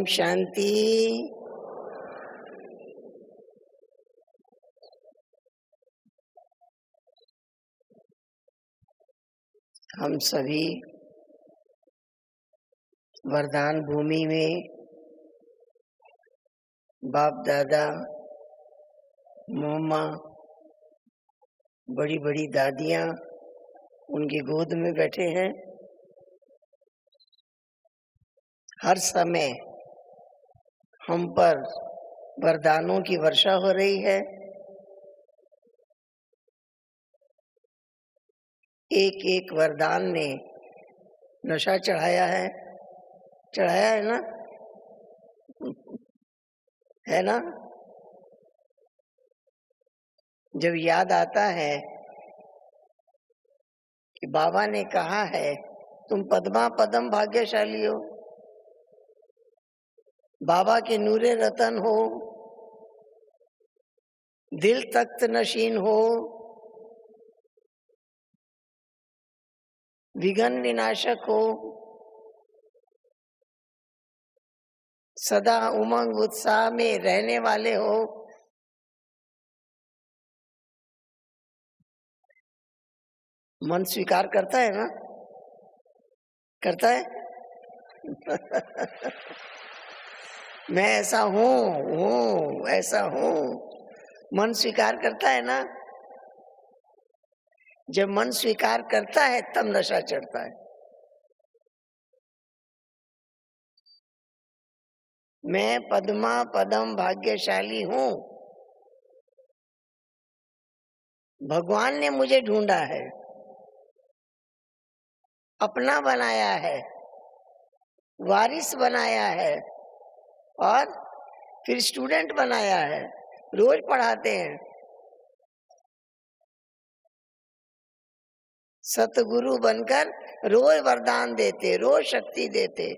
शांति। हम सभी वरदान भूमि में बाप दादा, मम्मा, बड़ी बड़ी दादियाँ उनकी गोद में बैठे हैं। हर समय हम पर वरदानों की वर्षा हो रही है। एक एक वरदान ने नशा चढ़ाया है ना, है ना। जब याद आता है कि बाबा ने कहा है तुम पद्मा पदम भाग्यशाली हो, बाबा के नूरे रतन हो, दिल तख्त नशीन हो, विघ्न विनाशक हो, सदा उमंग उत्साह में रहने वाले हो। मन स्वीकार करता है ना, करता है। मैं ऐसा हूँ ऐसा हूँ, मन स्वीकार करता है ना। जब मन स्वीकार करता है तब नशा चढ़ता है। मैं पद्मा पदम भाग्यशाली हूँ, भगवान ने मुझे ढूंढा है, अपना बनाया है, वारिस बनाया है और फिर स्टूडेंट बनाया है। रोज पढ़ाते हैं, सतगुरु बनकर रोज वरदान देते, रोज शक्ति देते,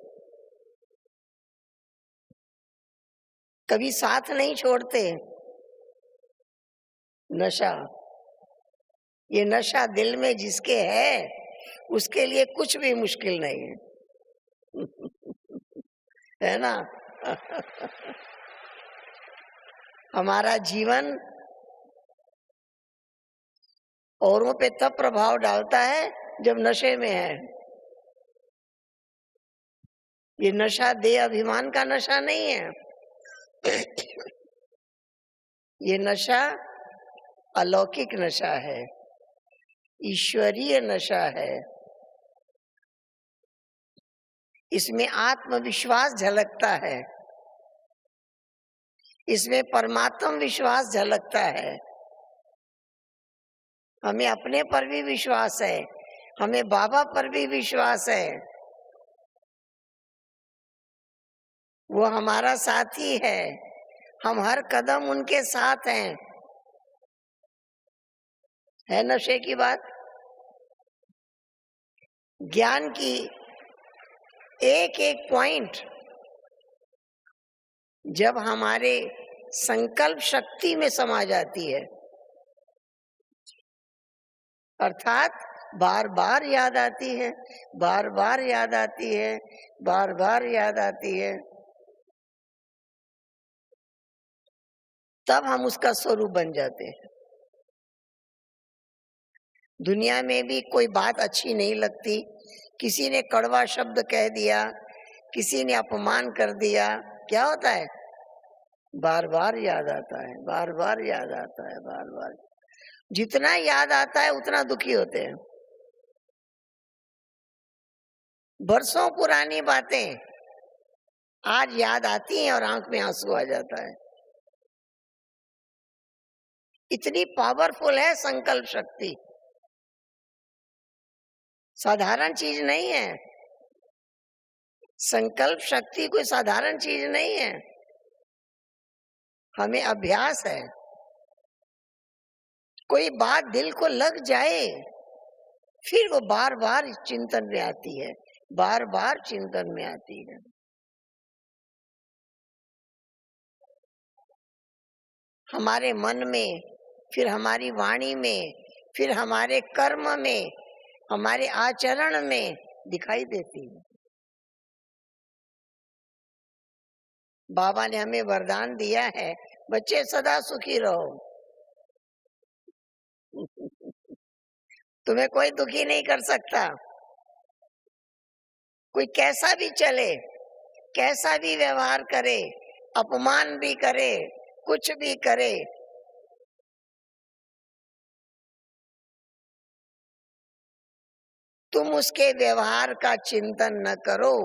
कभी साथ नहीं छोड़ते। नशा, ये नशा दिल में जिसके है उसके लिए कुछ भी मुश्किल नहीं है। है ना। हमारा जीवन औरों पे तब प्रभाव डालता है जब नशे में है। ये नशा देह अभिमान का नशा नहीं है। ये नशा अलौकिक नशा है, ईश्वरीय नशा है। इसमें आत्मविश्वास झलकता है, इसमें परमात्म विश्वास झलकता है। हमें अपने पर भी विश्वास है, हमें बाबा पर भी विश्वास है। वो हमारा साथी है, हम हर कदम उनके साथ हैं। है नशे की बात। ज्ञान की एक एक पॉइंट जब हमारे संकल्प शक्ति में समा जाती है, अर्थात बार बार याद आती है, बार बार याद आती है, बार बार याद आती है, तब हम उसका स्वरूप बन जाते हैं। दुनिया में भी कोई बात अच्छी नहीं लगती, किसी ने कड़वा शब्द कह दिया, किसी ने अपमान कर दिया, क्या होता है? बार बार याद आता है, बार बार याद आता है, बार बार। जितना याद आता है उतना दुखी होते हैं। बरसों पुरानी बातें आज याद आती हैं और आंख में आंसू आ जाता है। इतनी पावरफुल है संकल्प शक्ति, साधारण चीज नहीं है। संकल्प शक्ति कोई साधारण चीज नहीं है। हमें अभ्यास है। कोई बात दिल को लग जाए फिर वो बार बार चिंतन में आती है, बार बार चिंतन में आती है। हमारे मन में, फिर हमारी वाणी में, फिर हमारे कर्म में, हमारे आचरण में दिखाई देती है। बाबा ने हमें वरदान दिया है, बच्चे सदा सुखी रहो। तुम्हें कोई दुखी नहीं कर सकता। कोई कैसा भी चले, कैसा भी व्यवहार करे, अपमान भी करे, कुछ भी करे, तुम उसके व्यवहार का चिंतन न करो।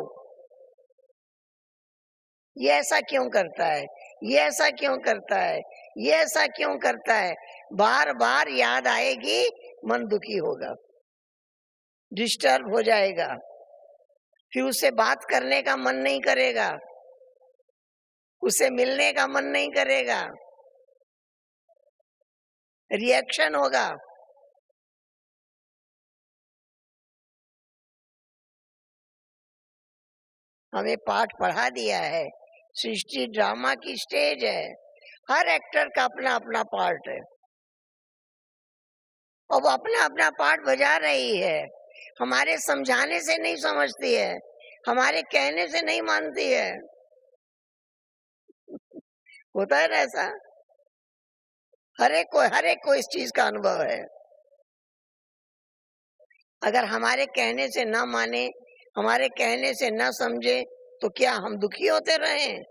ये ऐसा क्यों करता है, ये ऐसा क्यों करता है, ये ऐसा क्यों करता है, बार बार याद आएगी, मन दुखी होगा, डिस्टर्ब हो जाएगा, फिर उससे बात करने का मन नहीं करेगा, उससे मिलने का मन नहीं करेगा, रिएक्शन होगा। हमें पाठ पढ़ा दिया है, सृष्टि ड्रामा की स्टेज है, हर एक्टर का अपना अपना पार्ट है और वो अपना अपना पार्ट बजा रही है। हमारे समझाने से नहीं समझती है, हमारे कहने से नहीं मानती है। होता है ना ऐसा? हर एक को इस चीज का अनुभव है। अगर हमारे कहने से ना माने, हमारे कहने से ना समझे, तो क्या हम दुखी होते रहें?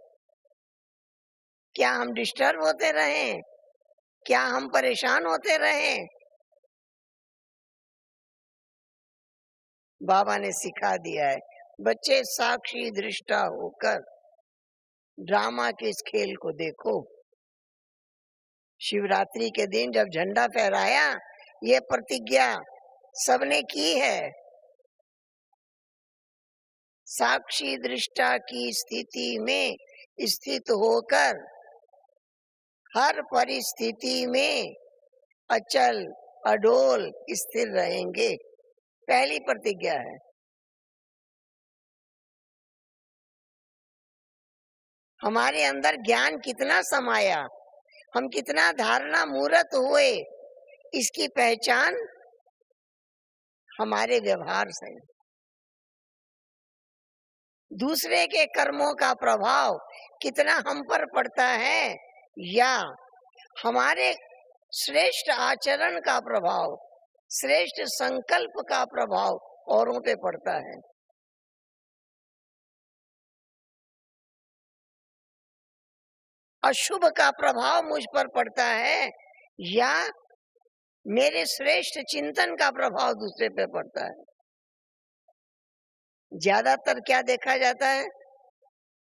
क्या हम डिस्टर्ब होते रहें? क्या हम परेशान होते रहें? बाबा ने सिखा दिया है, बच्चे साक्षी दृष्टा होकर ड्रामा के इस खेल को देखो। शिवरात्रि के दिन जब झंडा फहराया, ये प्रतिज्ञा सबने की है, साक्षी दृष्टा की स्थिति में स्थित होकर हर परिस्थिति में अचल अडोल स्थिर रहेंगे। पहली प्रतिज्ञा है। हमारे अंदर ज्ञान कितना समाया, हम कितना धारणा मूर्त हुए, इसकी पहचान हमारे व्यवहार से। दूसरे के कर्मों का प्रभाव कितना हम पर पड़ता है, या हमारे श्रेष्ठ आचरण का प्रभाव, श्रेष्ठ संकल्प का प्रभाव औरों पे पड़ता है। अशुभ का प्रभाव मुझ पर पड़ता है, या मेरे श्रेष्ठ चिंतन का प्रभाव दूसरे पे पड़ता है। ज्यादातर क्या देखा जाता है,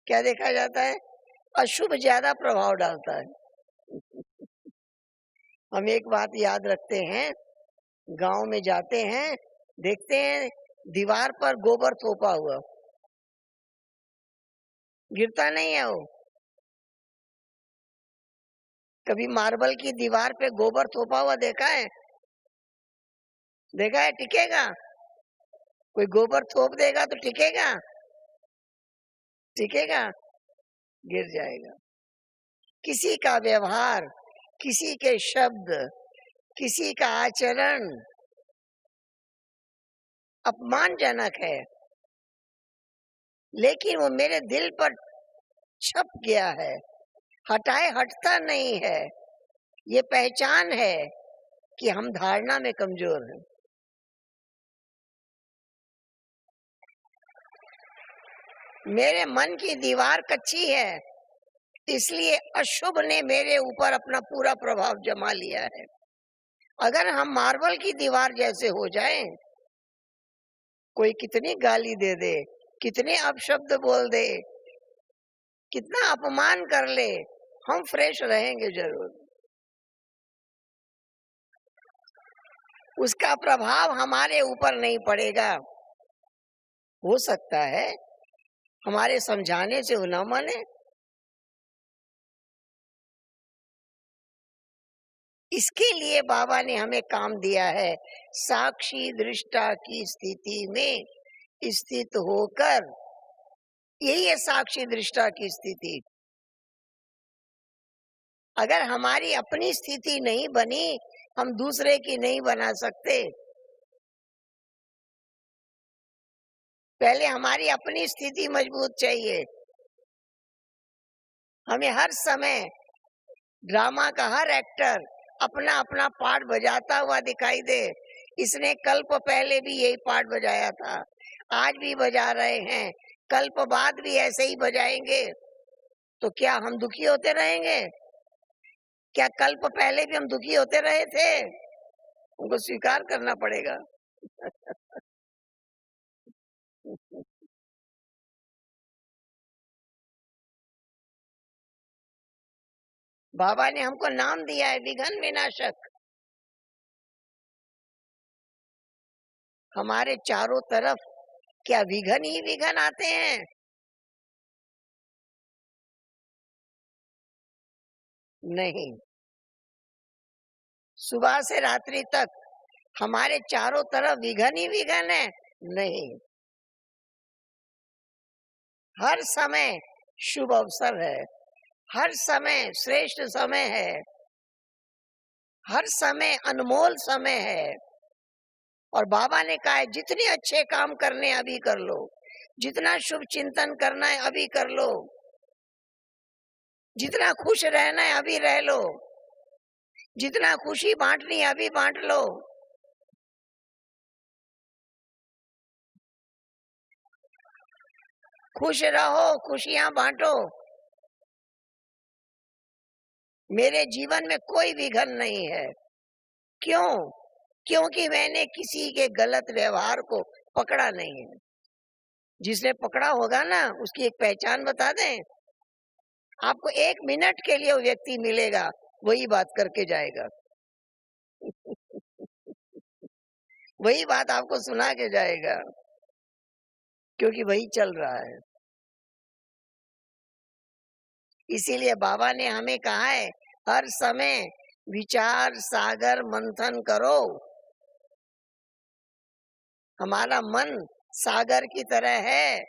क्या देखा जाता है? अशुभ ज्यादा प्रभाव डालता है। हम एक बात याद रखते हैं, गांव में जाते हैं, देखते हैं दीवार पर गोबर थोपा हुआ, गिरता नहीं है वो। कभी मार्बल की दीवार पे गोबर थोपा हुआ देखा है? देखा है? टिकेगा? कोई गोबर थोप देगा तो टिकेगा? टिकेगा? गिर जाएगा। किसी का व्यवहार, किसी के शब्द, किसी का आचरण अपमानजनक है, लेकिन वो मेरे दिल पर छप गया है, हटाए हटता नहीं है। ये पहचान है कि हम धारणा में कमजोर हैं। मेरे मन की दीवार कच्ची है, इसलिए अशुभ ने मेरे ऊपर अपना पूरा प्रभाव जमा लिया है। अगर हम मार्बल की दीवार जैसे हो जाएं, कोई कितनी गाली दे दे, कितने अपशब्द बोल दे, कितना अपमान कर ले, हम फ्रेश रहेंगे जरूर। उसका प्रभाव हमारे ऊपर नहीं पड़ेगा। हो सकता है हमारे समझाने से वो न माने, इसके लिए बाबा ने हमें काम दिया है, साक्षी दृष्टा की स्थिति में स्थित होकर। यही है साक्षी दृष्टा की स्थिति। अगर हमारी अपनी स्थिति नहीं बनी, हम दूसरे की नहीं बना सकते। पहले हमारी अपनी स्थिति मजबूत चाहिए, हमें हर समय ड्रामा का हर एक्टर अपना अपना पार्ट बजाता हुआ दिखाई दे। इसने कल्प पहले भी यही पार्ट बजाया था, आज भी बजा रहे हैं, कल्प बाद भी ऐसे ही बजाएंगे। तो क्या हम दुखी होते रहेंगे? क्या कल्प पहले भी हम दुखी होते रहे थे? उनको स्वीकार करना पड़ेगा। बाबा ने हमको नाम दिया है विघ्न विनाशक। हमारे चारों तरफ क्या विघ्न ही विघ्न आते हैं? नहीं। सुबह से रात्रि तक हमारे चारों तरफ विघ्न ही विघ्न है? नहीं। हर समय शुभ अवसर है, हर समय श्रेष्ठ समय है, हर समय अनमोल समय है। और बाबा ने कहा है जितने अच्छे काम करने अभी कर लो, जितना शुभ चिंतन करना है अभी कर लो, जितना खुश रहना है अभी रह लो, जितना खुशी बांटनी है अभी बांट लो। खुश रहो, खुशियां बांटो। मेरे जीवन में कोई विघ्न नहीं है। क्यों? क्योंकि मैंने किसी के गलत व्यवहार को पकड़ा नहीं है। जिसने पकड़ा होगा ना, उसकी एक पहचान बता दें। आपको 1 मिनट के लिए वो व्यक्ति मिलेगा, वही बात करके जाएगा। वही बात आपको सुना के जाएगा, क्योंकि वही चल रहा है। इसीलिए बाबा ने हमें कहा है हर समय विचार सागर मंथन करो। हमारा मन सागर की तरह है,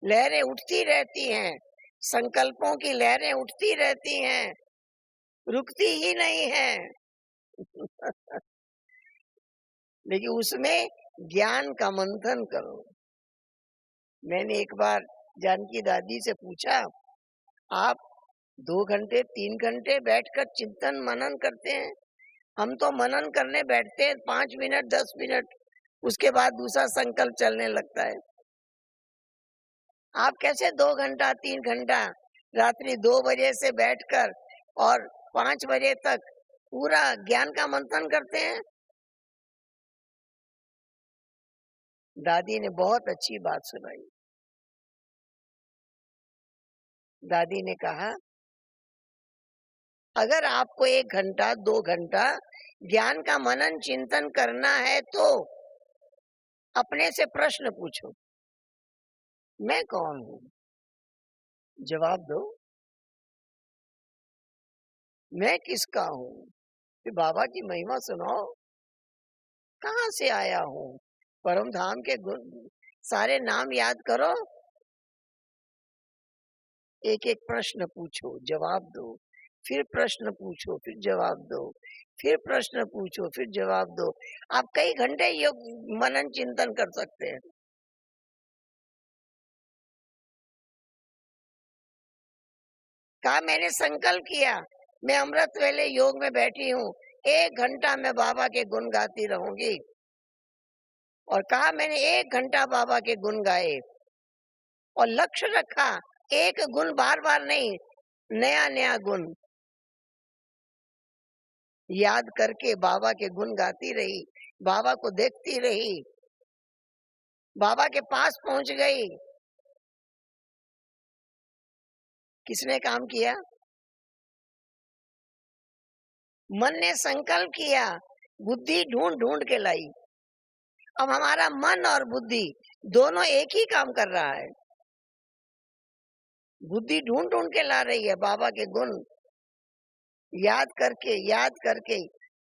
लहरें उठती रहती हैं, संकल्पों की लहरें उठती रहती हैं, रुकती ही नहीं है। लेकिन उसमें ज्ञान का मंथन करो। मैंने एक बार जानकी दादी से पूछा, आप 2 घंटे 3 घंटे बैठकर चिंतन मनन करते हैं? हम तो मनन करने बैठते हैं 5 मिनट 10 मिनट, उसके बाद दूसरा संकल्प चलने लगता है। आप कैसे 2 घंटा 3 घंटा रात्रि 2 बजे से बैठकर और 5 बजे तक पूरा ज्ञान का मंथन करते हैं? दादी ने बहुत अच्छी बात सुनाई। दादी ने कहा, अगर आपको 1 घंटा 2 घंटा ज्ञान का मनन चिंतन करना है तो अपने से प्रश्न पूछो, मैं कौन हूँ? जवाब दो, मैं किसका हूँ? फिर बाबा की महिमा सुनाओ, कहाँ से आया हूँ? परम धाम के गुण सारे नाम याद करो। एक एक प्रश्न पूछो, जवाब दो, फिर प्रश्न पूछो, फिर जवाब दो, फिर प्रश्न पूछो, फिर जवाब दो। आप कई घंटे योग मनन चिंतन कर सकते हैं। कहा मैंने संकल्प किया, मैं अमृत वेले योग में बैठी हूँ, 1 घंटा मैं बाबा के गुण गाती रहूंगी। और कहा मैंने 1 घंटा बाबा के गुण गाए और लक्ष्य रखा, एक गुण बार बार नहीं, नया नया गुण याद करके बाबा के गुण गाती रही, बाबा को देखती रही, बाबा के पास पहुंच गई। किसने काम किया? मन ने संकल्प किया, बुद्धि ढूंढ ढूंढ के लाई। अब हमारा मन और बुद्धि दोनों एक ही काम कर रहा है। बुद्धि ढूंढ ढूंढ के ला रही है, बाबा के गुण याद करके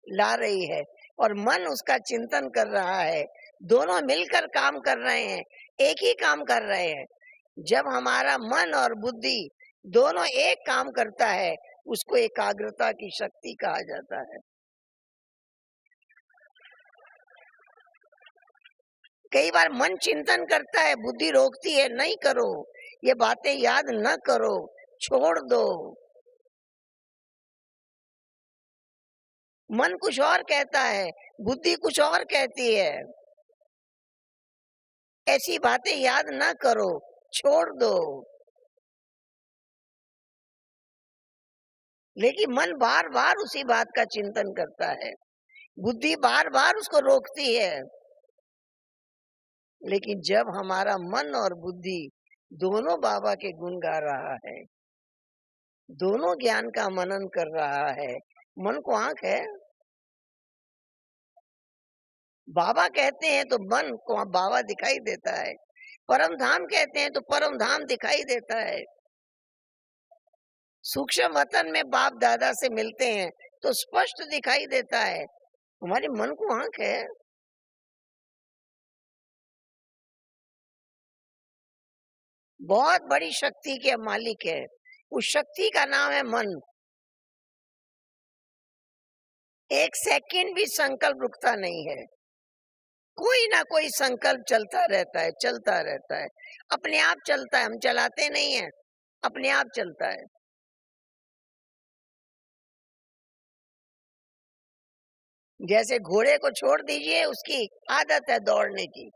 ला रही है, और मन उसका चिंतन कर रहा है। दोनों मिलकर काम कर रहे हैं, एक ही काम कर रहे हैं। जब हमारा मन और बुद्धि दोनों एक काम करता है, उसको एकाग्रता की शक्ति कहा जाता है। कई बार मन चिंतन करता है, बुद्धि रोकती है, नहीं करो, ये बातें याद न करो, छोड़ दो। मन कुछ और कहता है, बुद्धि कुछ और कहती है। ऐसी बातें याद ना करो, छोड़ दो। लेकिन मन बार-बार उसी बात का चिंतन करता है, बुद्धि बार-बार उसको रोकती है। लेकिन जब हमारा मन और बुद्धि दोनों बाबा के गुण गा रहा है, दोनों ज्ञान का मनन कर रहा है, मन को आँख है? बाबा कहते हैं तो मन को बाबा दिखाई देता है, परम धाम कहते हैं तो परम धाम दिखाई देता है। सूक्ष्म वतन में बाप दादा से मिलते हैं तो स्पष्ट दिखाई देता है। हमारे मन को आँख है? बहुत बड़ी शक्ति के मालिक है, उस शक्ति का नाम है मन। एक सेकंड भी संकल्प रुकता नहीं है, कोई ना कोई संकल्प चलता रहता है, चलता रहता है, अपने आप चलता है, हम चलाते नहीं है, अपने आप चलता है। जैसे घोड़े को छोड़ दीजिए, उसकी आदत है दौड़ने की,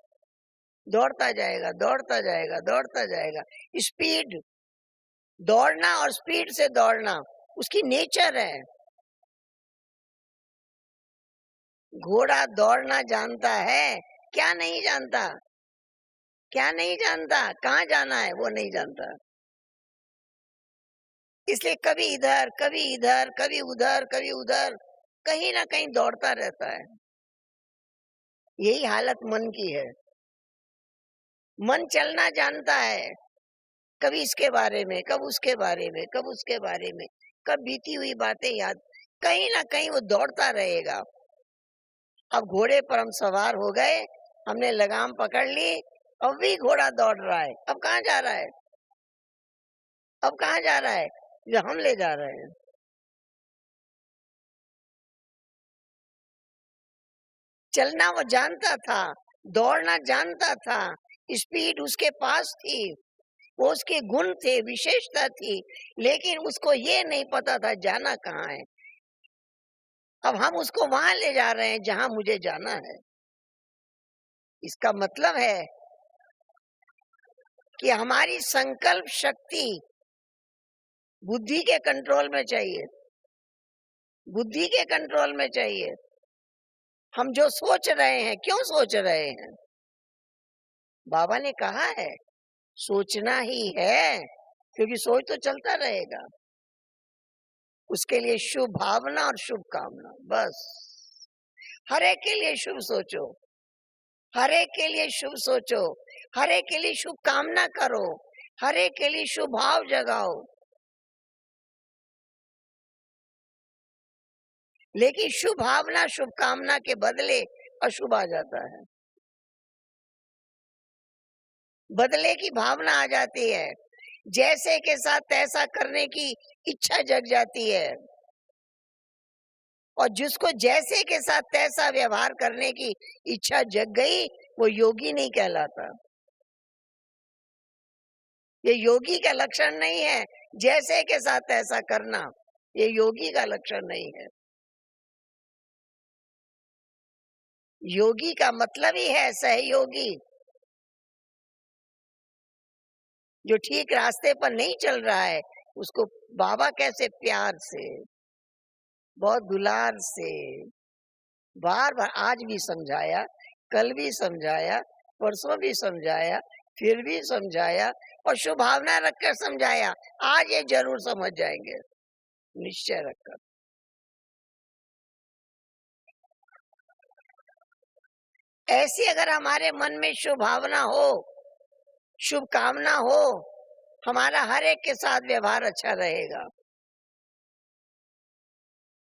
दौड़ता जाएगा, दौड़ता जाएगा, दौड़ता जाएगा। स्पीड, दौड़ना और स्पीड से दौड़ना उसकी नेचर है। घोड़ा दौड़ना जानता है, क्या नहीं जानता? क्या नहीं जानता? कहाँ जाना है वो नहीं जानता। इसलिए कभी इधर, कभी इधर, कभी उधर, कभी उधर, कहीं ना कहीं दौड़ता रहता है। यही हालत मन की है। मन चलना जानता है, कभी इसके बारे में, कब उसके बारे में, कब उसके बारे में, कब बीती हुई बातें याद, कहीं ना कहीं वो दौड़ता रहेगा। अब घोड़े पर हम सवार हो गए, हमने लगाम पकड़ ली, अब भी घोड़ा दौड़ रहा है। अब कहाँ जा रहा है? अब कहाँ जा रहा है? जो हम ले जा रहे हैं। चलना वो जानता था, दौड़ना जानता था, स्पीड उसके पास थी, वो उसके गुण थे, विशेषता थी, लेकिन उसको ये नहीं पता था जाना कहाँ है। अब हम उसको वहां ले जा रहे हैं जहां मुझे जाना है। इसका मतलब है कि हमारी संकल्प शक्ति बुद्धि के कंट्रोल में चाहिए, बुद्धि के कंट्रोल में चाहिए। हम जो सोच रहे हैं, क्यों सोच रहे हैं? बाबा ने कहा है सोचना ही है, क्योंकि सोच तो चलता रहेगा। उसके लिए शुभ भावना और शुभ कामना, बस। हर एक के लिए शुभ सोचो, हर एक के लिए शुभ सोचो, हर एक के लिए शुभ कामना करो, हर एक के लिए शुभ भाव जगाओ। लेकिन शुभ भावना शुभ कामना के बदले अशुभ आ जाता है, बदले की भावना आ जाती है, जैसे के साथ तैसा करने की इच्छा जग जाती है। और जिसको जैसे के साथ तैसा व्यवहार करने की इच्छा जग गई, वो योगी नहीं कहलाता। ये योगी का लक्षण नहीं है, जैसे के साथ तैसा करना, ये योगी का लक्षण नहीं है। योगी का मतलब ही है सहयोगी। जो ठीक रास्ते पर नहीं चल रहा है, उसको बाबा कैसे प्यार से, बहुत दुलार से, बार बार आज भी समझाया, कल भी समझाया, परसों भी समझाया, फिर भी समझाया और शुभ भावना रखकर समझाया। आज ये जरूर समझ जाएंगे, निश्चय रखकर। ऐसी अगर हमारे मन में शुभ भावना हो, शुभ कामना हो, हमारा हर एक के साथ व्यवहार अच्छा रहेगा,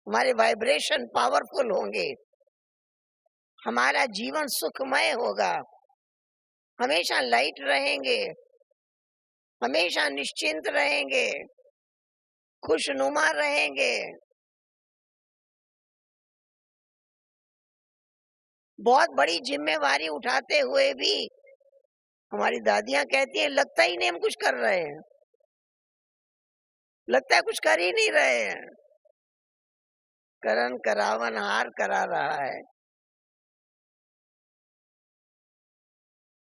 हमारे वाइब्रेशन पावरफुल होंगे, हमारा जीवन सुखमय होगा, हमेशा लाइट रहेंगे, हमेशा निश्चिंत रहेंगे, खुशनुमा रहेंगे। बहुत बड़ी जिम्मेवारी उठाते हुए भी हमारी दादियां कहती हैं लगता ही नहीं हम कुछ कर रहे हैं। लगता है कुछ कर ही नहीं रहे हैं। करन करावन हार करा रहा है।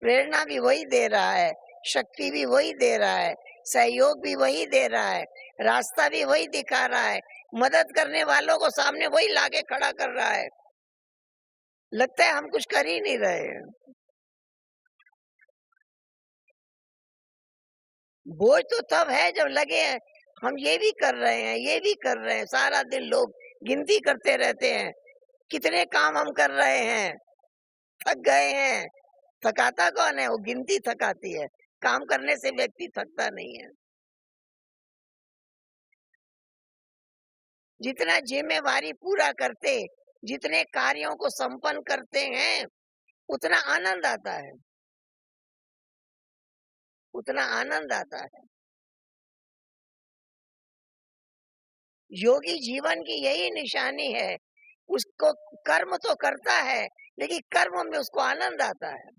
प्रेरणा भी वही दे रहा है, शक्ति भी वही दे रहा है, सहयोग भी वही दे रहा है, रास्ता भी वही दिखा रहा है, मदद करने वालों को सामने वही लाके खड़ा कर रहा है। लगता है हम कुछ कर ही नहीं रहे हैं। बोझ तो तब है जब लगे हैं हम ये भी कर रहे हैं, ये भी कर रहे हैं। सारा दिन लोग गिनती करते रहते हैं, कितने काम हम कर रहे हैं, थक गए हैं। थकाता कौन है? वो गिनती थकाती है, काम करने से व्यक्ति थकता नहीं है। जितना जिम्मेवारी पूरा करते, जितने कार्यों को संपन्न करते हैं, उतना आनंद आता है, उतना आनंद आता है। योगी जीवन की यही निशानी है। उसको कर्म तो करता है, लेकिन कर्म में उसको आनंद आता है।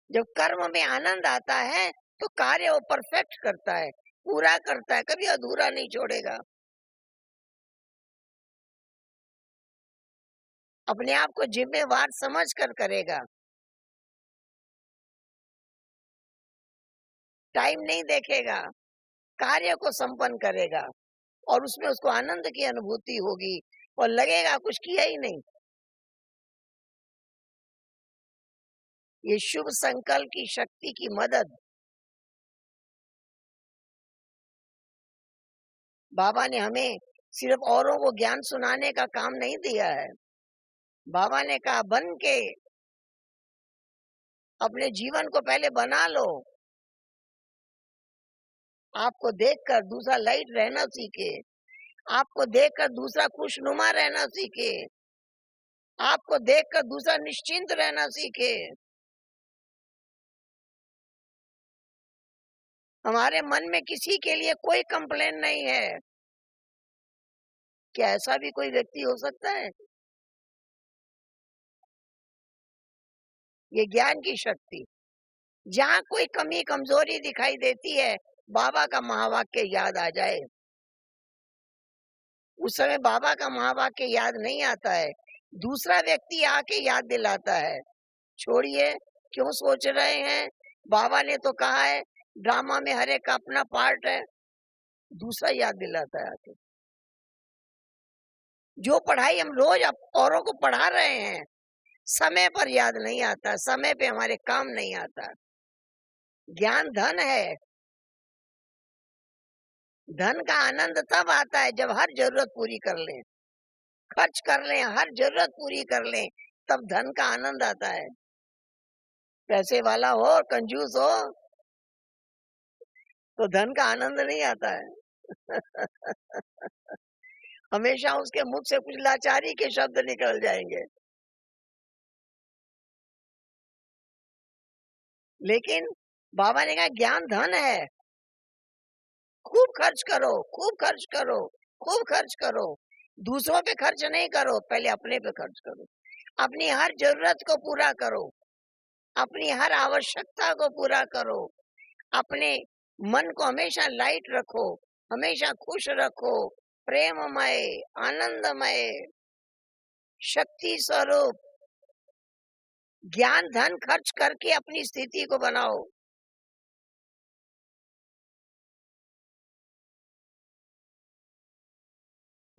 जब कर्म में आनंद आता है, तो कार्य वो परफेक्ट करता है, पूरा करता है, कभी अधूरा नहीं छोड़ेगा। अपने आप को जिम्मेवार समझ कर करेगा, टाइम नहीं देखेगा, कार्य को संपन्न करेगा और उसमें उसको आनंद की अनुभूति होगी और लगेगा कुछ किया ही नहीं। ये शुभ संकल्प की शक्ति की मदद बाबा ने हमें सिर्फ औरों को ज्ञान सुनाने का काम नहीं दिया है। बाबा ने कहा बन के अपने जीवन को पहले बना लो। आपको देखकर दूसरा लाइट रहना सीखे, आपको देखकर दूसरा खुशनुमा रहना सीखे, आपको देखकर दूसरा निश्चिंत रहना सीखे। हमारे मन में किसी के लिए कोई कंप्लेन नहीं है। क्या ऐसा भी कोई व्यक्ति हो सकता है? ये ज्ञान की शक्ति। जहाँ कोई कमी कमजोरी दिखाई देती है, बाबा का महावाक्य याद आ जाए। उस समय बाबा का महावाक्य याद नहीं आता है, दूसरा व्यक्ति आके याद दिलाता है। छोड़िए, क्यों सोच रहे हैं, बाबा ने तो कहा है, ड्रामा में हर एक का अपना पार्ट है। दूसरा याद दिलाता है आके। जो पढ़ाई हम रोज औरों को पढ़ा रहे हैं, समय पर याद नहीं आता, समय पे हमारे काम नहीं आता। ज्ञान धन है। धन का आनंद तब आता है जब हर जरूरत पूरी कर लें, खर्च कर लें, हर जरूरत पूरी कर लें, तब धन का आनंद आता है। पैसे वाला हो और कंजूस हो तो धन का आनंद नहीं आता है। हमेशा उसके मुख से कुछ लाचारी के शब्द निकल जाएंगे। लेकिन बाबा ने कहा ज्ञान धन है, खूब खर्च करो, खूब खर्च करो, खूब खर्च करो। दूसरों पे खर्च नहीं करो, पहले अपने पे खर्च करो। अपनी हर जरूरत को पूरा करो, अपनी हर आवश्यकता को पूरा करो, अपने मन को हमेशा लाइट रखो, हमेशा खुश रखो, प्रेममय, आनंदमय, शक्ति स्वरूप। ज्ञान धन खर्च करके अपनी स्थिति को बनाओ।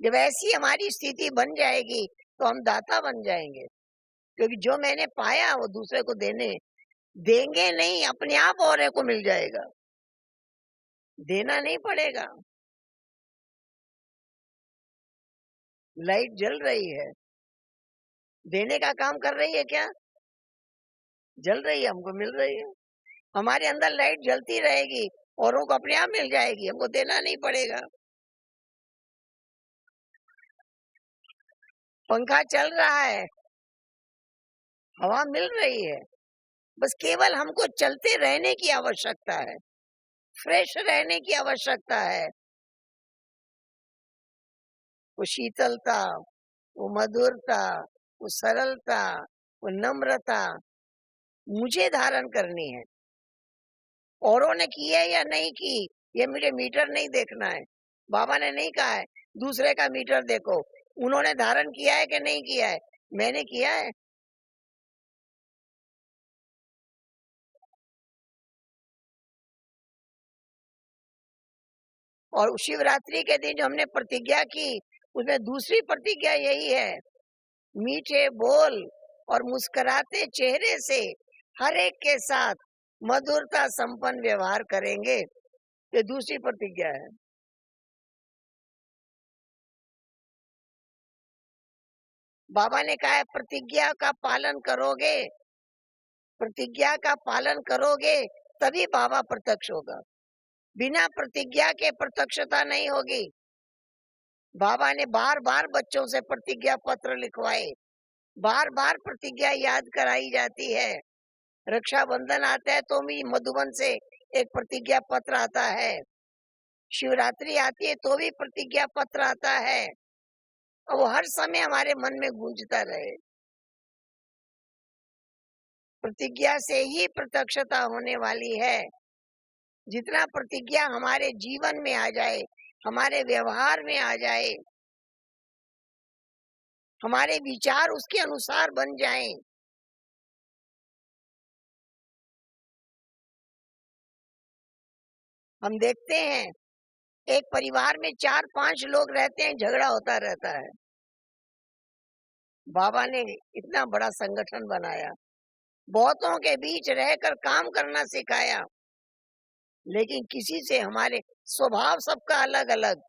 जब ऐसी हमारी स्थिति बन जाएगी तो हम दाता बन जाएंगे, क्योंकि जो मैंने पाया वो दूसरे को देंगे नहीं, अपने आप और को मिल जाएगा, देना नहीं पड़ेगा। लाइट जल रही है, देने का काम कर रही है क्या? जल रही है, हमको मिल रही है। हमारे अंदर लाइट जलती रहेगी, औरों को अपने आप मिल जाएगी, हमको देना नहीं पड़ेगा। पंखा चल रहा है, हवा मिल रही है, बस केवल हमको चलते रहने की आवश्यकता है, फ्रेश रहने की आवश्यकता है। वो शीतलता, वो मधुरता, वो सरलता, वो नम्रता मुझे धारण करनी है। औरों ने की है या नहीं की, ये मुझे मीटर नहीं देखना है। बाबा ने नहीं कहा है दूसरे का मीटर देखो, उन्होंने धारण किया है कि नहीं किया है, मैंने किया है। और शिवरात्रि के दिन जो हमने प्रतिज्ञा की, उसमें दूसरी प्रतिज्ञा यही है, मीठे बोल और मुस्कुराते चेहरे से हर एक के साथ मधुरता संपन्न व्यवहार करेंगे। ये दूसरी प्रतिज्ञा है। बाबा ने कहा है प्रतिज्ञा का पालन करोगे, प्रतिज्ञा का पालन करोगे तभी बाबा प्रत्यक्ष होगा। बिना प्रतिज्ञा के प्रत्यक्षता नहीं होगी। बाबा ने बार बार बच्चों से प्रतिज्ञा पत्र लिखवाए, बार बार प्रतिज्ञा याद कराई जाती है। रक्षाबंधन आता है तो भी मधुबन से एक प्रतिज्ञा पत्र आता है, शिवरात्रि आती है तो भी प्रतिज्ञा पत्र आता है, और वो हर समय हमारे मन में गूंजता रहे। प्रतिज्ञा से ही प्रत्यक्षता होने वाली है। जितना प्रतिज्ञा हमारे जीवन में आ जाए, हमारे व्यवहार में आ जाए, हमारे विचार उसके अनुसार बन जाएं, हम देखते हैं एक परिवार में 4-5 लोग रहते हैं, झगड़ा होता रहता है। बाबा ने इतना बड़ा संगठन बनाया, बहुतों के बीच रहकर काम करना सिखाया, लेकिन किसी से हमारे स्वभाव सबका अलग अलग,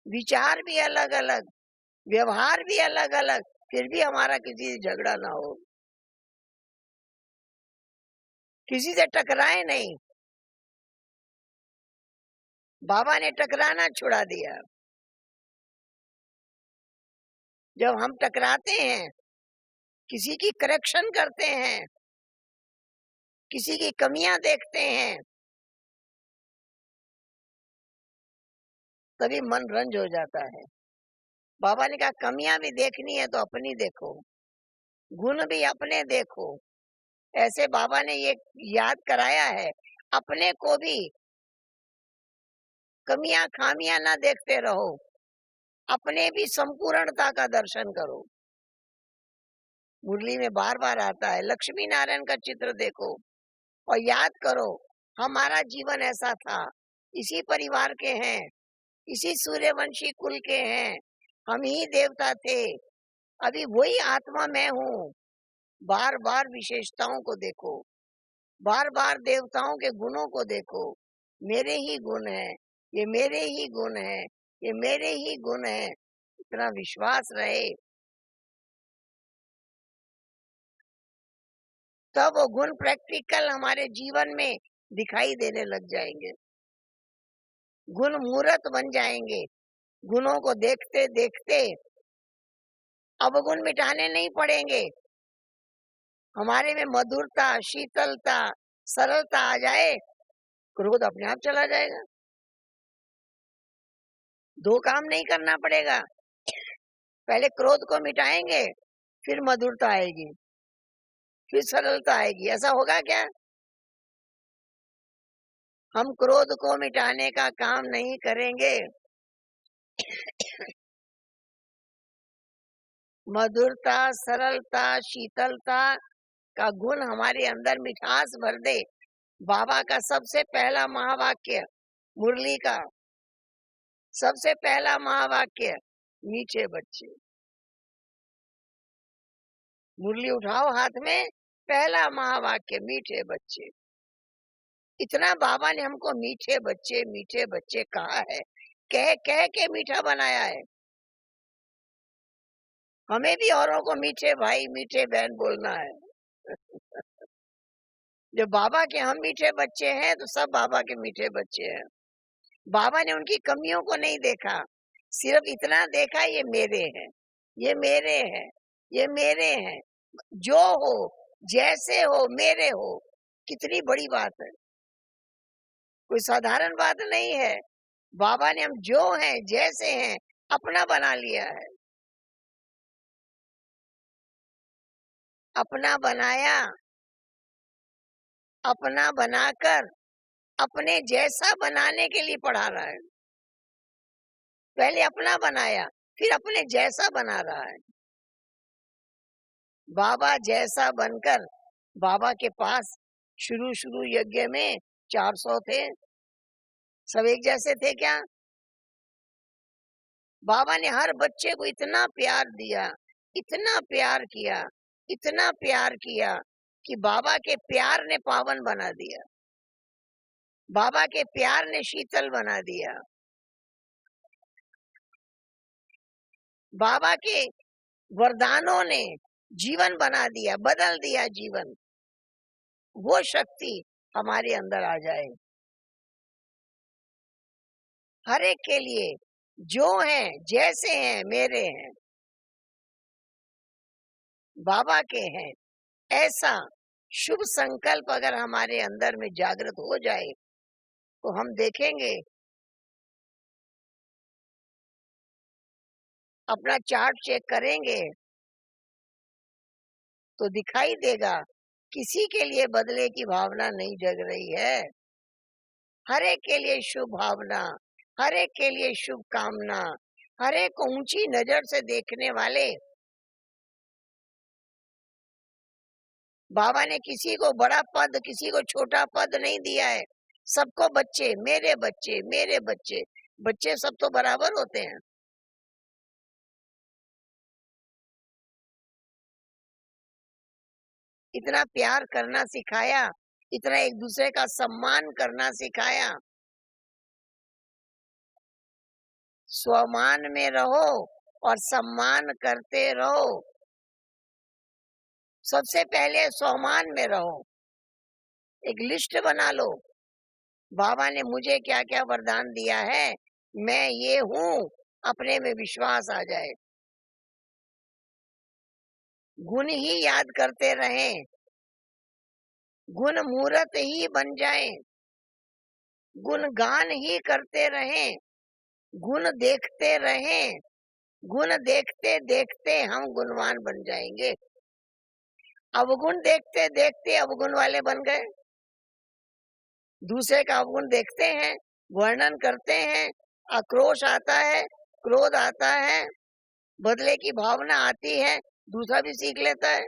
विचार भी अलग अलग, व्यवहार भी अलग अलग, फिर भी हमारा किसी से झगड़ा ना हो, किसी से टकराए नहीं। बाबा ने टकराना छुड़ा दिया। जब हम टकराते हैं, किसी की करेक्शन करते हैं, किसी की कमियां देखते हैं, तभी मन रंज हो जाता है। बाबा ने कहा कमियां भी देखनी है तो अपनी देखो, गुण भी अपने देखो। ऐसे बाबा ने ये याद कराया है, अपने को भी कमियां खामियां ना देखते रहो, अपने भी संपूर्णता का दर्शन करो। मुरली में बार बार आता है, लक्ष्मी नारायण का चित्र देखो और याद करो हमारा जीवन ऐसा था, इसी परिवार के हैं, इसी सूर्यवंशी कुल के हैं, हम ही देवता थे, अभी वही आत्मा मैं हूँ। बार बार विशेषताओं को देखो, बार बार देवताओं के गुणों को देखो, मेरे ही गुण है, ये मेरे ही गुण है, ये मेरे ही गुण है, इतना विश्वास रहे, तब वो गुण प्रैक्टिकल हमारे जीवन में दिखाई देने लग जाएंगे, गुण मूर्त बन जाएंगे। गुणों को देखते देखते अवगुण मिटाने नहीं पड़ेंगे, हमारे में मधुरता, शीतलता, सरलता आ जाए, क्रोध अपने आप चला जाएगा। दो काम नहीं करना पड़ेगा, पहले क्रोध को मिटाएंगे, फिर मधुरता आएगी, फिर सरलता आएगी। ऐसा होगा क्या? हम क्रोध को मिटाने का काम नहीं करेंगे, मधुरता, सरलता, शीतलता का गुण हमारे अंदर मिठास भर दे। बाबा का सबसे पहला महावाक्य मुरली का, सबसे पहला महावाक्य मीठे बच्चे। मुरली उठाओ हाथ में, पहला महावाक्य मीठे बच्चे। इतना बाबा ने हमको मीठे बच्चे कहा है, कह कह के मीठा बनाया है। हमें भी औरों को मीठे भाई, मीठे बहन बोलना है। जो बाबा के हम मीठे बच्चे हैं तो सब बाबा के मीठे बच्चे हैं। बाबा ने उनकी कमियों को नहीं देखा, सिर्फ इतना देखा ये मेरे हैं, ये मेरे हैं, ये मेरे हैं, जो हो जैसे हो मेरे हो। कितनी बड़ी बात है, कोई साधारण बात नहीं है। बाबा ने हम जो हैं जैसे हैं अपना बना लिया है, अपना बनाया, अपना बनाकर अपने जैसा बनाने के लिए पढ़ा रहा है। पहले अपना बनाया, फिर अपने जैसा बना रहा है। बाबा जैसा बनकर, बाबा के पास शुरू यज्ञ में 400 थे, सब एक जैसे थे क्या? बाबा ने हर बच्चे को इतना प्यार दिया, इतना प्यार किया, इतना प्यार किया कि बाबा के प्यार ने पावन बना दिया, बाबा के प्यार ने शीतल बना दिया, बाबा के वरदानों ने जीवन बना दिया, बदल दिया जीवन। वो शक्ति हमारे अंदर आ जाए, हर एक के लिए, जो हैं जैसे हैं मेरे हैं, बाबा के हैं, ऐसा शुभ संकल्प अगर हमारे अंदर में जागृत हो जाए तो हम देखेंगे, अपना चार्ट चेक करेंगे तो दिखाई देगा किसी के लिए बदले की भावना नहीं जग रही है। हर एक के लिए शुभ भावना, हर एक के लिए शुभ कामना, हर एक को ऊंची नजर से देखने वाले। बाबा ने किसी को बड़ा पद, किसी को छोटा पद नहीं दिया है। सबको बच्चे, मेरे बच्चे, मेरे बच्चे, बच्चे सब तो बराबर होते हैं। इतना प्यार करना सिखाया, इतना एक दूसरे का सम्मान करना सिखाया। स्वमान में रहो और सम्मान करते रहो। सबसे पहले स्वमान में रहो, एक लिस्ट बना लो, बाबा ने मुझे क्या क्या वरदान दिया है, मैं ये हूं, अपने में विश्वास आ जाए। गुण ही याद करते रहें, गुण मूर्त ही बन जाएं, गुण गान ही करते रहें, गुण देखते रहें, गुण देखते देखते हम गुणवान बन जाएंगे। अवगुण देखते देखते अवगुण वाले बन गए। दूसरे का अवगुण देखते हैं, वर्णन करते हैं, आक्रोश आता है, क्रोध आता है, बदले की भावना आती है, दूसरा भी सीख लेता है।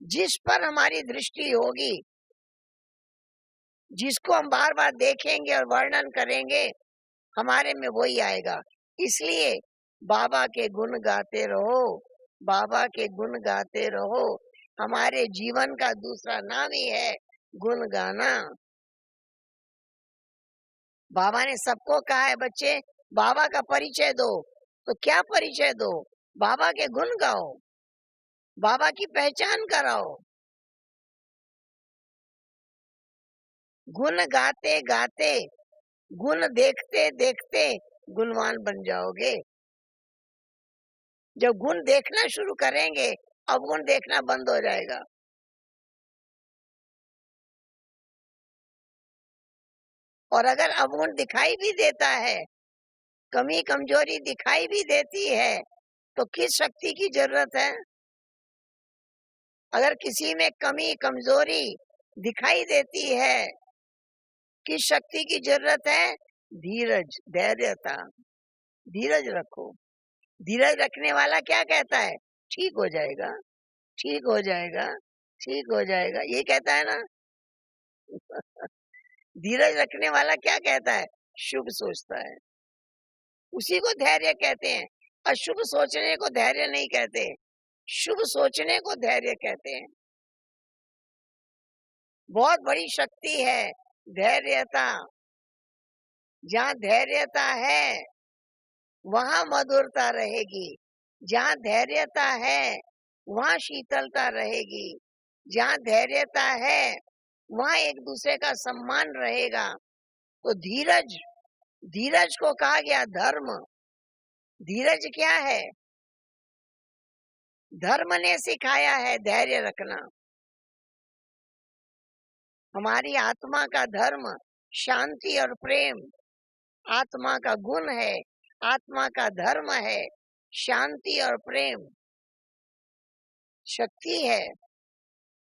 जिस पर हमारी दृष्टि होगी, जिसको हम बार बार देखेंगे और वर्णन करेंगे, हमारे में वही आएगा। इसलिए बाबा के गुण गाते रहो, बाबा के गुण गाते रहो। हमारे जीवन का दूसरा नाम ही है गुण गाना। बाबा ने सबको कहा है, बच्चे बाबा का परिचय दो। तो क्या परिचय दो? बाबा के गुण गाओ, बाबा की पहचान कराओ। गुण गाते गाते, गुण देखते देखते गुणवान बन जाओगे। जब गुण देखना शुरू करेंगे, अवगुण देखना बंद हो जाएगा। और अगर अवगुण दिखाई भी देता है, कमी कमजोरी दिखाई भी देती है, तो किस शक्ति की जरूरत है? अगर किसी में कमी कमजोरी दिखाई देती है, किस शक्ति की जरूरत है? धीरज, धैर्यता। धीरज रखो। धीरज रखने वाला क्या कहता है? ठीक हो जाएगा, ठीक हो जाएगा, ठीक हो जाएगा, ये कहता है ना। धीरज रखने वाला क्या कहता है? शुभ सोचता है, उसी को धैर्य कहते हैं। अशुभ सोचने को धैर्य नहीं कहते, शुभ सोचने को धैर्य कहते हैं। बहुत बड़ी शक्ति है धैर्यता। जहाँ धैर्यता है वहां मधुरता रहेगी, जहाँ धैर्यता है वहां शीतलता रहेगी, जहाँ धैर्यता है वहां एक दूसरे का सम्मान रहेगा। तो धीरज, धीरज को कहा गया धर्म। धीरज क्या है? धर्म ने सिखाया है धैर्य रखना। हमारी आत्मा का धर्म शांति और प्रेम, आत्मा का गुण है, आत्मा का धर्म है शांति और प्रेम, शक्ति है।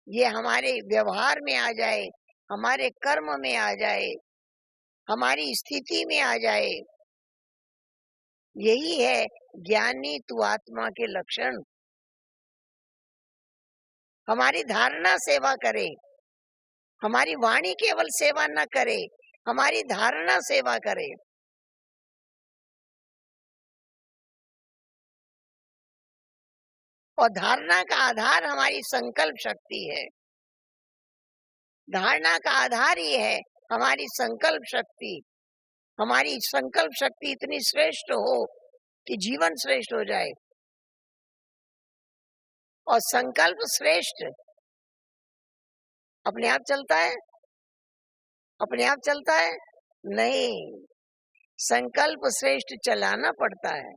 ये हमारे व्यवहार में आ जाए, हमारे कर्म में आ जाए, हमारी स्थिति में आ जाए। यही है ज्ञानी तू आत्मा के लक्षण। हमारी धारणा सेवा करे, हमारी वाणी केवल सेवा न करे, हमारी धारणा सेवा करे। और धारणा का आधार हमारी संकल्प शक्ति है। धारणा का आधार ही है हमारी संकल्प शक्ति। हमारी संकल्प शक्ति इतनी श्रेष्ठ हो कि जीवन श्रेष्ठ हो जाए। और संकल्प श्रेष्ठ अपने आप चलता है? अपने आप चलता है? नहीं, संकल्प श्रेष्ठ चलाना पड़ता है।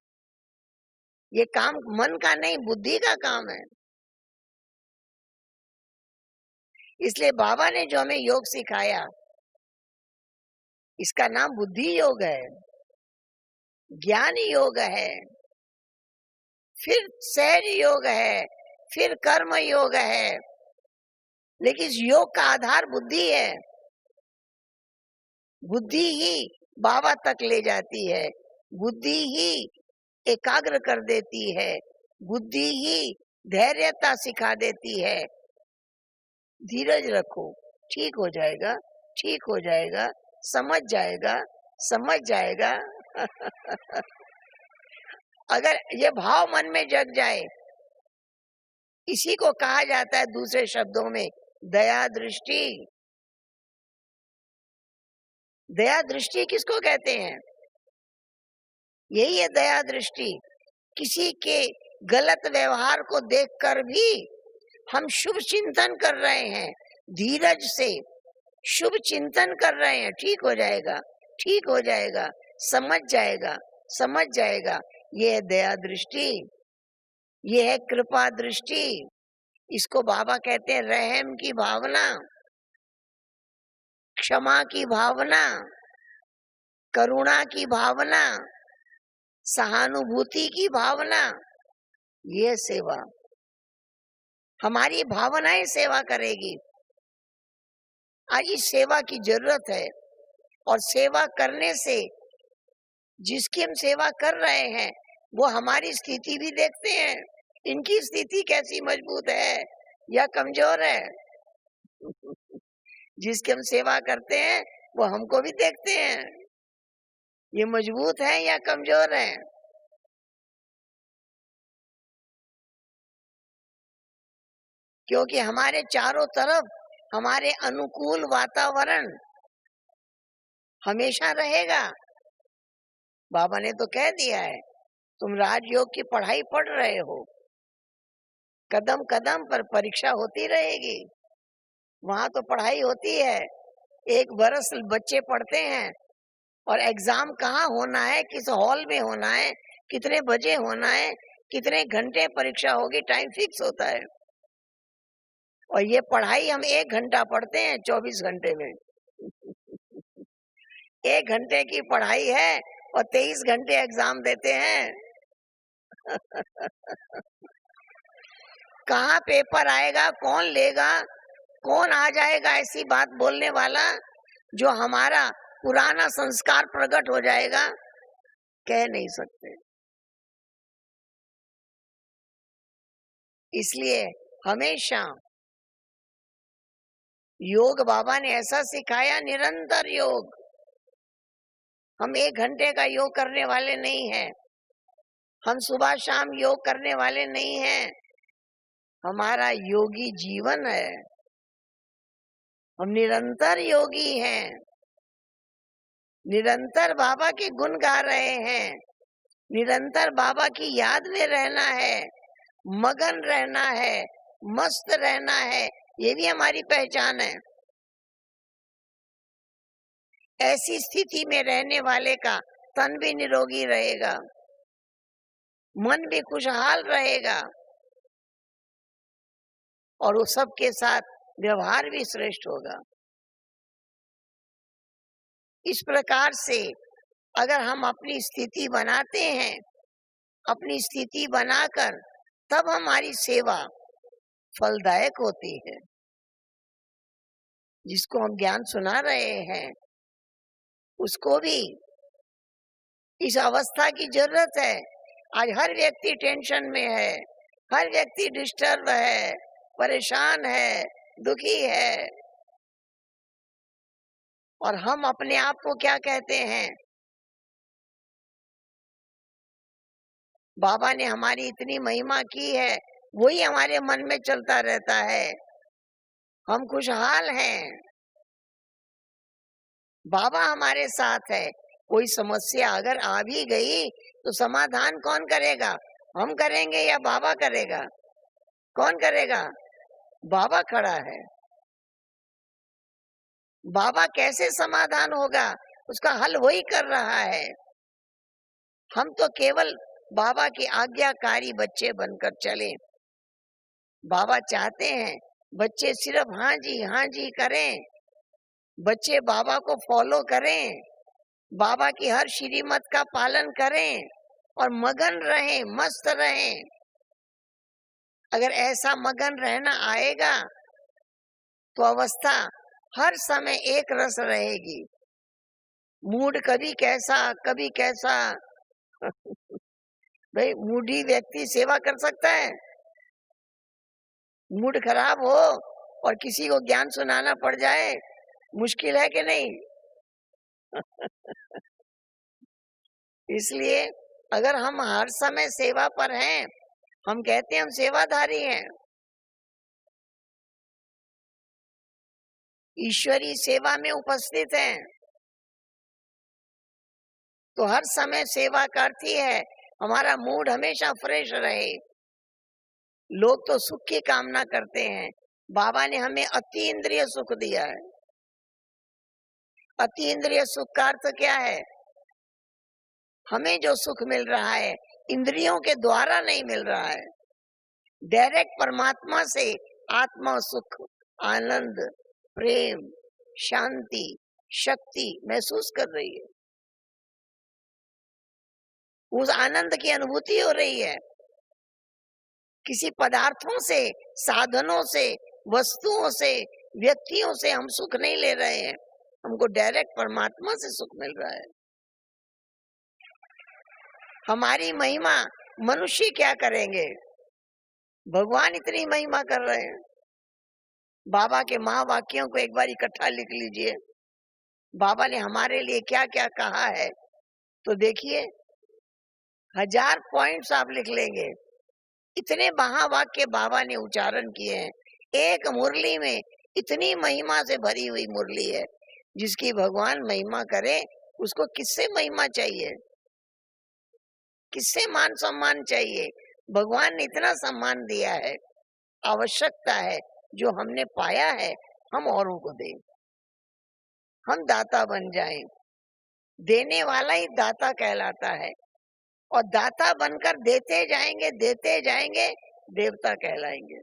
ये काम मन का नहीं, बुद्धि का काम है। इसलिए बाबा ने जो हमें योग सिखाया, इसका नाम बुद्धि योग है, ज्ञान योग है, फिर सहज योग है, फिर कर्म योग है। लेकिन इस योग का आधार बुद्धि है। बुद्धि ही बाबा तक ले जाती है, बुद्धि ही एकाग्र कर देती है, बुद्धि ही धैर्यता सिखा देती है। धीरज रखो, ठीक हो जाएगा, ठीक हो जाएगा, समझ जाएगा, समझ जाएगा। अगर ये भाव मन में जग जाए, इसी को कहा जाता है दूसरे शब्दों में दया दृष्टि। दया दृष्टि किसको कहते हैं? यही है दया दृष्टि। किसी के गलत व्यवहार को देखकर भी हम शुभ चिंतन कर रहे हैं, धीरज से शुभ चिंतन कर रहे हैं, ठीक हो जाएगा, ठीक हो जाएगा, समझ जाएगा, समझ जाएगा। ये है दया दृष्टि, ये है कृपा दृष्टि। इसको बाबा कहते हैं रहम की भावना, क्षमा की भावना, करुणा की भावना, सहानुभूति की भावना। ये सेवा, हमारी भावनाएं सेवा करेगी। आज इस सेवा की जरूरत है। और सेवा करने से जिसकी हम सेवा कर रहे हैं वो हमारी स्थिति भी देखते हैं, इनकी स्थिति कैसी मजबूत है या कमजोर है। जिसकी हम सेवा करते हैं वो हमको भी देखते हैं, ये मजबूत है या कमजोर है। क्योंकि हमारे चारों तरफ हमारे अनुकूल वातावरण हमेशा रहेगा। बाबा ने तो कह दिया है, तुम राजयोग की पढ़ाई पढ़ रहे हो, कदम कदम पर परीक्षा होती रहेगी। वहां तो पढ़ाई होती है, 1 बरस बच्चे पढ़ते हैं और एग्जाम कहाँ होना है, किस हॉल में होना है, कितने बजे होना है, कितने घंटे परीक्षा होगी, टाइम फिक्स होता है। और ये पढ़ाई हम 1 घंटा पढ़ते हैं 24 घंटे में। 1 घंटे की पढ़ाई है और 23 घंटे एग्जाम देते हैं। कहाँ पेपर आएगा, कौन लेगा, कौन आ जाएगा ऐसी बात बोलने वाला, जो हमारा पुराना संस्कार प्रकट हो जाएगा, कह नहीं सकते। इसलिए हमेशा योग बाबा ने ऐसा सिखाया, निरंतर योग। हम 1 घंटे का योग करने वाले नहीं हैं, हम सुबह शाम योग करने वाले नहीं हैं। हमारा योगी जीवन है, हम निरंतर योगी हैं, निरंतर बाबा के गुण गा रहे हैं, निरंतर बाबा की याद में रहना है, मगन रहना है, मस्त रहना है, ये भी हमारी पहचान है। ऐसी स्थिति में रहने वाले का तन भी निरोगी रहेगा, मन भी खुशहाल रहेगा और वो सबके साथ व्यवहार भी श्रेष्ठ होगा। इस प्रकार से अगर हम अपनी स्थिति बनाते हैं, अपनी स्थिति बनाकर तब हमारी सेवा फलदायक होती है। जिसको हम ज्ञान सुना रहे हैं, उसको भी इस अवस्था की जरूरत है। आज हर व्यक्ति टेंशन में है, हर व्यक्ति डिस्टर्ब है, परेशान है, दुखी है। और हम अपने आप को क्या कहते हैं? बाबा ने हमारी इतनी महिमा की है, वही हमारे मन में चलता रहता है। हम खुशहाल हैं, बाबा हमारे साथ है। कोई समस्या अगर आ भी गई तो समाधान कौन करेगा? हम करेंगे या बाबा करेगा? कौन करेगा? बाबा खड़ा है। बाबा कैसे समाधान होगा, उसका हल वही कर रहा है। हम तो केवल बाबा के आज्ञाकारी बच्चे बनकर चले। बाबा चाहते हैं बच्चे सिर्फ हाँ जी करें, बच्चे बाबा को फॉलो करें, बाबा की हर श्रीमत का पालन करें और मगन रहें, मस्त रहें। अगर ऐसा मगन रहना आएगा तो अवस्था हर समय एक रस रहेगी। मूड कभी कैसा कभी कैसा। भाई मूडी व्यक्ति सेवा कर सकता है? मूड खराब हो और किसी को ज्ञान सुनाना पड़ जाए, मुश्किल है कि नहीं? इसलिए अगर हम हर समय सेवा पर हैं, हम कहते हैं हम सेवाधारी हैं, ईश्वरी सेवा में उपस्थित हैं, तो हर समय सेवा का अर्थ ही है हमारा मूड हमेशा फ्रेश रहे। लोग तो सुख की कामना करते हैं, बाबा ने हमें अति इंद्रिय सुख दिया है। अति इंद्रिय सुख का अर्थ क्या है? हमें जो सुख मिल रहा है इंद्रियों के द्वारा नहीं मिल रहा है, डायरेक्ट परमात्मा से आत्मा सुख, आनंद, प्रेम, शांति, शक्ति महसूस कर रही है। उस आनंद की अनुभूति हो रही है। किसी पदार्थों से, साधनों से, वस्तुओं से, व्यक्तियों से हम सुख नहीं ले रहे हैं, हमको डायरेक्ट परमात्मा से सुख मिल रहा है। हमारी महिमा मनुष्य क्या करेंगे? भगवान इतनी महिमा कर रहे हैं। बाबा के महावाक्यों को एक बार इकट्ठा लिख लीजिए, बाबा ने हमारे लिए क्या क्या कहा है, तो देखिए 1000 पॉइंट्स आप लिख लेंगे। इतने महावाक्य बाबा ने उच्चारण किए हैं। एक मुरली में इतनी महिमा से भरी हुई मुरली है, जिसकी भगवान महिमा करे उसको किससे महिमा चाहिए, किससे मान सम्मान चाहिए? भगवान ने इतना सम्मान दिया है। आवश्यकता है जो हमने पाया है हम औरों को दें, हम दाता बन जाएं। देने वाला ही दाता कहलाता है, और दाता बनकर देते जाएंगे देवता कहलाएंगे।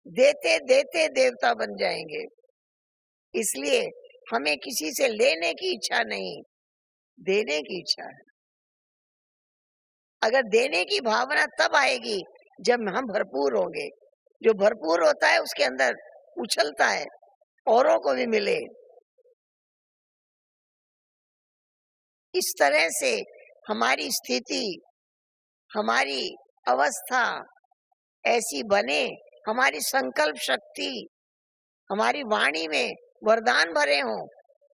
देते देते देवता बन जाएंगे। इसलिए हमें किसी से लेने की इच्छा नहीं, देने की इच्छा है। अगर देने की भावना तब आएगी जब हम भरपूर होंगे। जो भरपूर होता है उसके अंदर उछलता है, औरों को भी मिले। इस तरह से हमारी स्थिति, हमारी अवस्था ऐसी बने, हमारी संकल्प शक्ति, हमारी वाणी में वरदान भरे हों।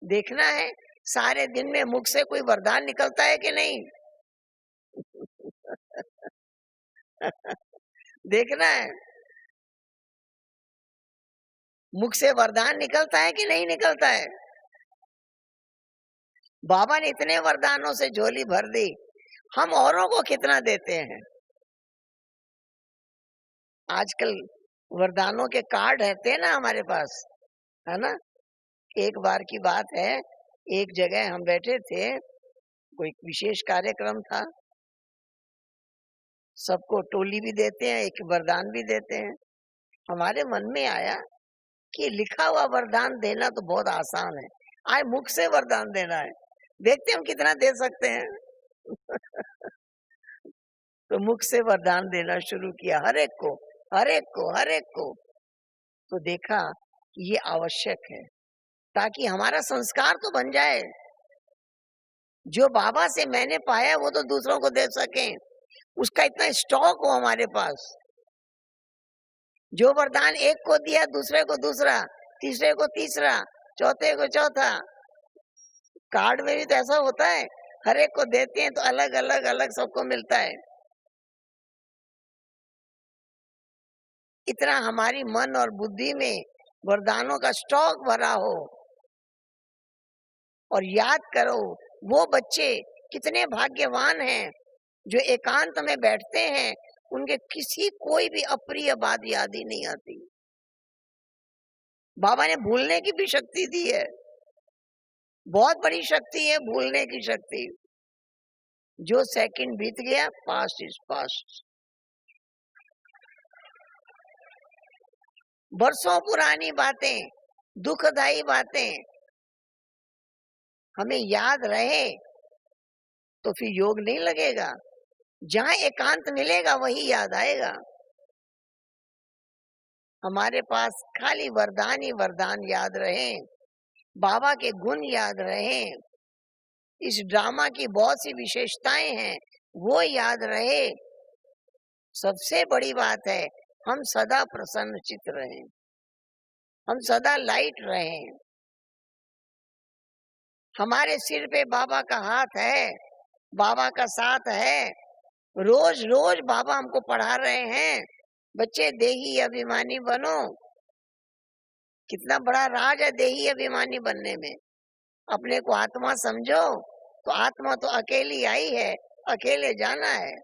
देखना है सारे दिन में मुख से कोई वरदान निकलता है कि नहीं? देखना है मुख से वरदान निकलता है कि नहीं निकलता है। बाबा ने इतने वरदानों से झोली भर दी, हम औरों को कितना देते हैं? आजकल वरदानों के कार्ड रहते हैं ना हमारे पास, है ना? एक बार की बात है, एक जगह हम बैठे थे, कोई विशेष कार्यक्रम था, सबको टोली भी देते हैं, एक वरदान भी देते हैं। हमारे मन में आया कि लिखा हुआ वरदान देना तो बहुत आसान है, आज मुख से वरदान देना है, देखते हैं हम कितना दे सकते हैं। तो मुख से वरदान देना शुरू किया, हर एक को, हर एक को, हर एक को। तो देखा ये आवश्यक है ताकि हमारा संस्कार तो बन जाए। जो बाबा से मैंने पाया वो तो दूसरों को दे सकें, उसका इतना स्टॉक हो हमारे पास। जो वरदान एक को दिया दूसरे को दूसरा, तीसरे को तीसरा, चौथे को चौथा। कार्ड में भी तो ऐसा होता है, हर एक को देते हैं तो अलग अलग अलग सबको मिलता है। इतना हमारी मन और बुद्धि में वरदानों का स्टॉक भरा हो। और याद करो वो बच्चे कितने भाग्यवान हैं जो एकांत में बैठते हैं, उनके किसी कोई भी अप्रिय बात याद ही नहीं आती। बाबा ने भूलने की भी शक्ति दी है, बहुत बड़ी शक्ति है भूलने की शक्ति। जो सेकंड बीत गया, पास्ट इज पास्ट। बरसों पुरानी बातें, दुखदाई बातें हमें याद रहे तो फिर योग नहीं लगेगा। जहां एकांत मिलेगा वही याद आएगा। हमारे पास खाली वरदान ही वरदान याद रहे, बाबा के गुण याद रहे, इस ड्रामा की बहुत सी विशेषताएं हैं वो याद रहे। सबसे बड़ी बात है हम सदा प्रसन्न चित्त रहें, हम सदा लाइट रहें। हमारे सिर पे बाबा का हाथ है, बाबा का साथ है। रोज रोज बाबा हमको पढ़ा रहे हैं, बच्चे देही अभिमानी बनो। कितना बड़ा राज है देही अभिमानी बनने में। अपने को आत्मा समझो तो आत्मा तो अकेली आई है, अकेले जाना है।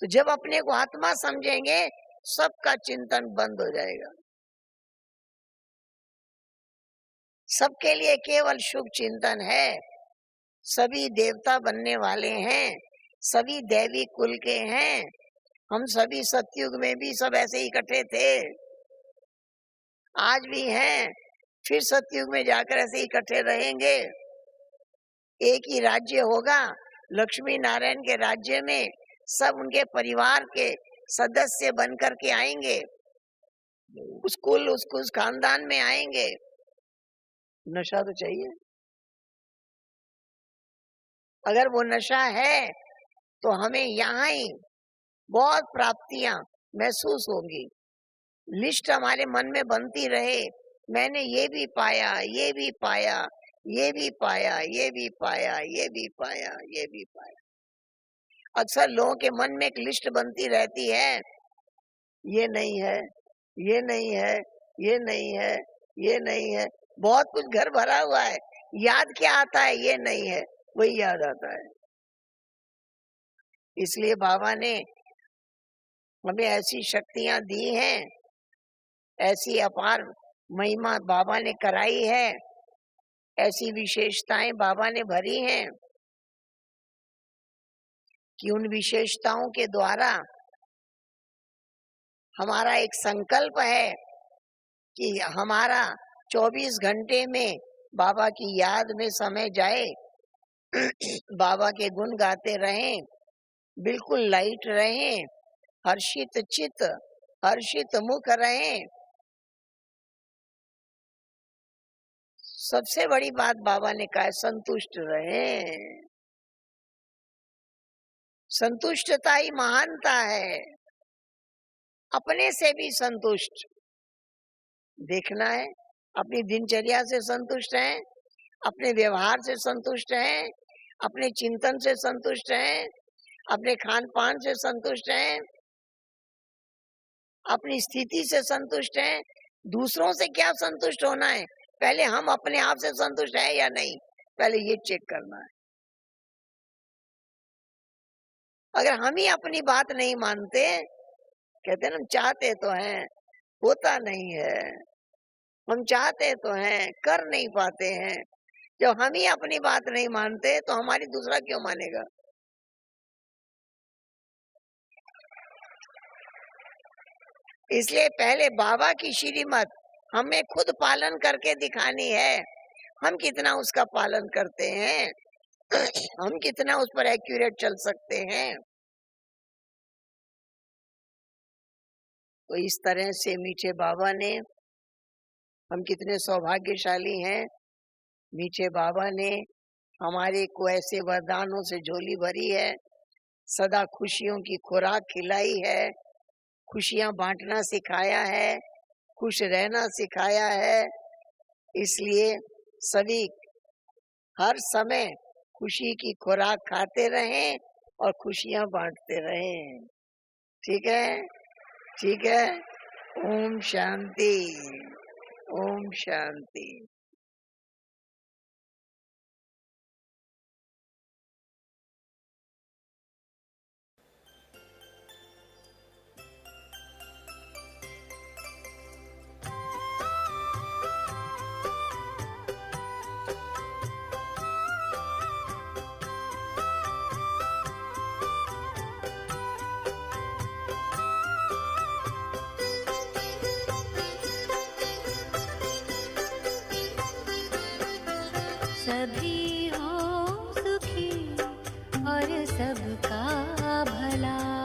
तो जब अपने को आत्मा समझेंगे सबका चिंतन बंद हो जाएगा। सबके लिए केवल शुभ चिंतन है। सभी देवता बनने वाले हैं, सभी दैवी कुल के हैं। हम सभी सतयुग में भी सब ऐसे इकट्ठे थे, आज भी हैं, फिर सतयुग में जाकर ऐसे इकट्ठे रहेंगे। एक ही राज्य होगा, लक्ष्मी नारायण के राज्य में सब उनके परिवार के सदस्य बनकर के आएंगे, उस खानदान में आएंगे। नशा तो चाहिए। अगर वो नशा है तो हमें यहाँ ही बहुत प्राप्तियां महसूस होंगी। लिस्ट हमारे मन में बनती रहे, मैंने ये भी पाया, ये भी पाया, ये भी पाया, ये भी पाया, ये भी पाया, ये भी पाया। अक्सर लोगों के मन में एक लिस्ट बनती रहती है, ये नहीं है, ये नहीं है, ये नहीं है, ये नहीं है। बहुत कुछ घर भरा हुआ है, याद क्या आता है? ये नहीं है, वही याद आता है। इसलिए बाबा ने हमें ऐसी शक्तियां दी हैं, ऐसी अपार महिमा बाबा ने कराई है, ऐसी विशेषताएं बाबा ने भरी हैं कि उन विशेषताओं के द्वारा हमारा एक संकल्प है कि हमारा 24 घंटे में बाबा की याद में समय जाए, बाबा के गुण गाते रहें, बिल्कुल लाइट रहें, हर्षित चित्त, हर्षित मुख रहें। सबसे बड़ी बात बाबा ने कहा है, संतुष्ट रहें। संतुष्टता ही महानता है। अपने से भी संतुष्ट देखना है, अपनी दिनचर्या से संतुष्ट हैं, अपने व्यवहार से संतुष्ट हैं, अपने चिंतन से संतुष्ट हैं, अपने खान पान से संतुष्ट हैं, अपनी स्थिति से संतुष्ट हैं। दूसरों से क्या संतुष्ट होना है, पहले हम अपने आप से संतुष्ट है या नहीं, पहले ये चेक करना है। अगर हम ही अपनी बात नहीं मानते, कहते हैं हम चाहते तो हैं, होता नहीं है, हम चाहते तो हैं, कर नहीं पाते हैं। जब हम ही अपनी बात नहीं मानते तो हमारी दूसरा क्यों मानेगा? इसलिए पहले बाबा की श्रीमत हमें खुद पालन करके दिखानी है। हम कितना उसका पालन करते हैं, हम कितना उस पर एक्यूरेट चल सकते हैं। तो इस तरह से मीठे बाबा ने हम कितने सौभाग्यशाली हैं। मीठे बाबा ने हमारे को ऐसे वरदानों से झोली भरी है, सदा खुशियों की खुराक खिलाई है, खुशियां बांटना सिखाया है, खुश रहना सिखाया है। इसलिए सभी हर समय खुशी की खुराक खाते रहें और खुशियां बांटते रहें। ठीक है, ठीक है। ओम शांति, ओम शांति। सभी हो सुखी और सबका भला।